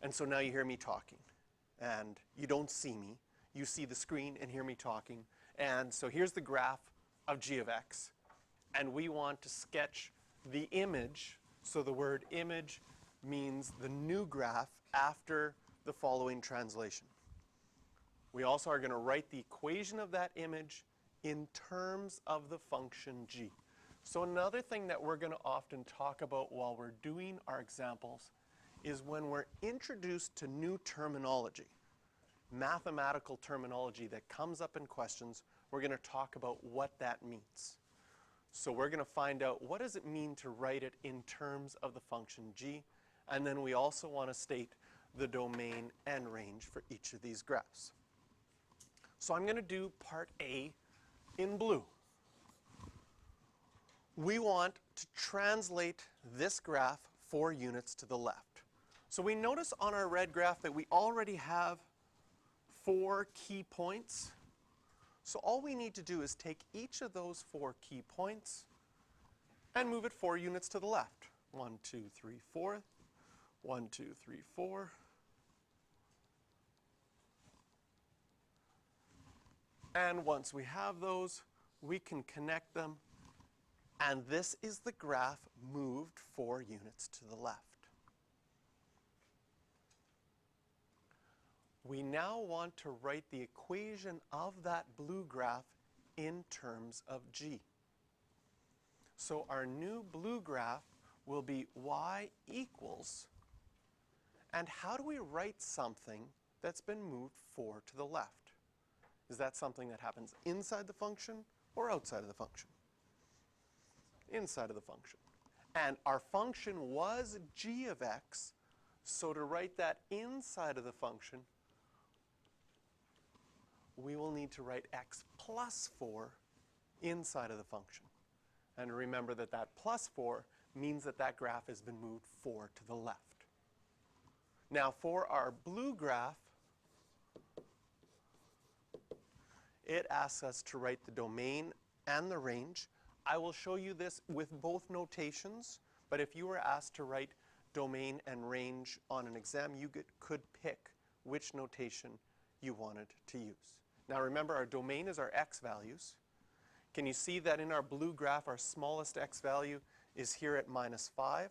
And so now you hear me talking, and you don't see me. You see the screen and hear me talking. And so here's the graph of g of x, and we want to sketch the image. So the word image means the new graph after the following translation. We also are going to write the equation of that image in terms of the function g. So another thing that we're going to often talk about while we're doing our examples is when we're introduced to new terminology, mathematical terminology that comes up in questions, we're going to talk about what that means. So we're going to find out what does it mean to write it in terms of the function g, and then we also want to state the domain and range for each of these graphs. So I'm going to do part A in blue. We want to translate this graph 4 units to the left. So we notice on our red graph that we already have 4 key points. So all we need to do is take each of those 4 key points and move it 4 units to the left. 1, 2, 3, 4. 1, 2, 3, 4. And once we have those, we can connect them. And this is the graph moved 4 units to the left. We now want to write the equation of that blue graph in terms of g. So our new blue graph will be y equals, and how do we write something that's been moved 4 to the left? Is that something that happens inside the function or outside of the function? Inside of the function. And our function was g of x, so to write that inside of the function, we will need to write x plus 4 inside of the function. And remember that that plus 4 means that that graph has been moved 4 to the left. Now for our blue graph, it asks us to write the domain and the range. I will show you this with both notations, but if you were asked to write domain and range on an exam, you could pick which notation you wanted to use. Now remember, our domain is our x values. Can you see that in our blue graph, our smallest x value is here at -5,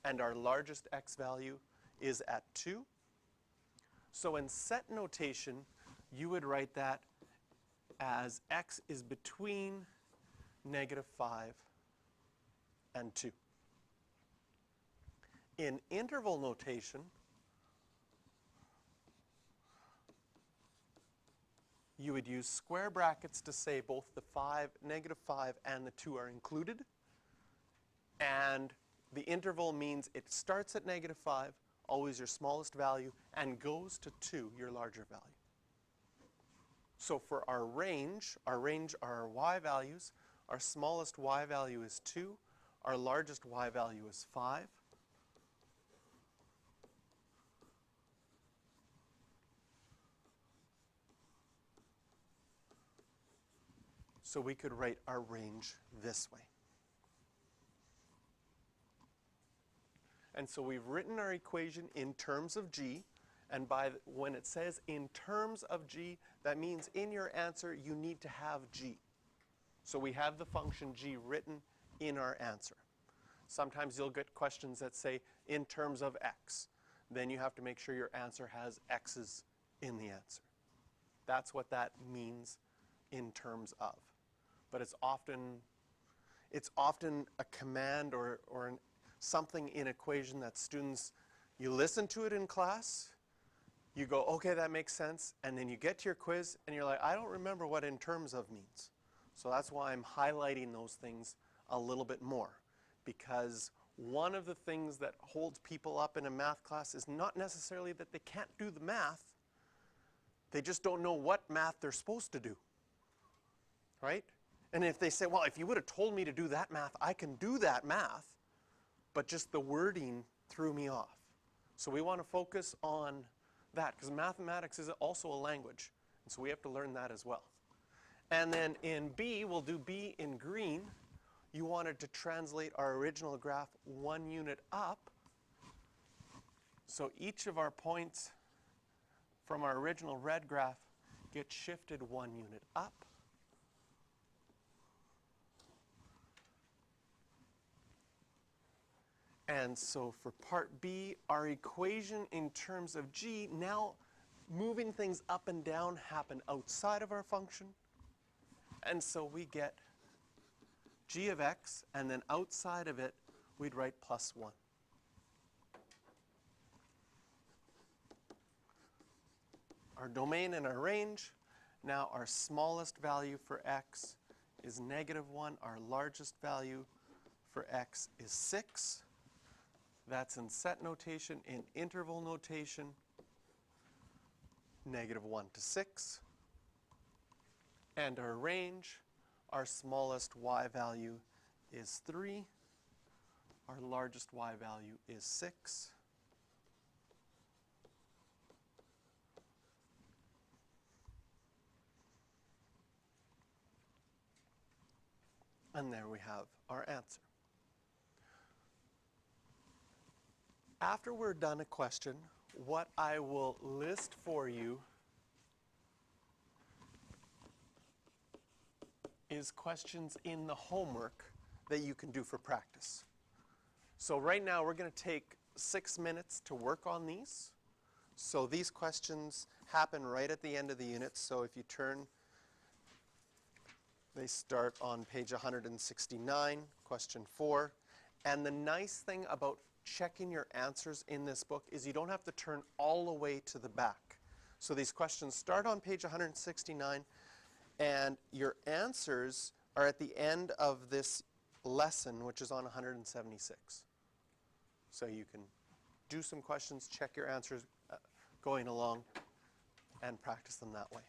and our largest x value is at 2? So in set notation, you would write that as x is between -5 and 2. In interval notation, you would use square brackets to say both the -5 and the 2 are included. And the interval means it starts at -5, always your smallest value, and goes to 2, your larger value. So for our range are our y values. Our smallest y value is 2. Our largest y value is 5. So we could write our range this way. And so we've written our equation in terms of g. And when it says in terms of g, that means in your answer you need to have g. So we have the function g written in our answer. Sometimes you'll get questions that say in terms of x. Then you have to make sure your answer has x's in the answer. That's what that means in terms of. But it's often a command or something in equation that students, you listen to it in class, you go, okay, that makes sense, and then you get to your quiz and you're like, I don't remember what in terms of means. So that's why I'm highlighting those things a little bit more, because one of the things that holds people up in a math class is not necessarily that they can't do the math, they just don't know what math they're supposed to do, right? And if they say, well, if you would have told me to do that math, I can do that math, but just the wording threw me off. So we want to focus on that, because mathematics is also a language, and so we have to learn that as well. And then in B, we'll do B in green. You wanted to translate our original graph 1 unit up. So each of our points from our original red graph gets shifted 1 unit up. And so for part B, our equation in terms of g, now moving things up and down happen outside of our function. And so we get g of x, and then outside of it, we'd write plus 1. Our domain and our range, now our smallest value for x is -1. Our largest value for x is 6. That's in set notation. In interval notation, -1 to 6. And our range, our smallest y value is 3. Our largest y value is 6. And there we have our answer. After we're done a question, what I will list for you is questions in the homework that you can do for practice. So right now we're going to take 6 minutes to work on these. So these questions happen right at the end of the unit. So if you turn, they start on page 169, question 4. And the nice thing about checking your answers in this book is you don't have to turn all the way to the back. So these questions start on page 169, and your answers are at the end of this lesson, which is on 176. So you can do some questions, check your answers going along, and practice them that way.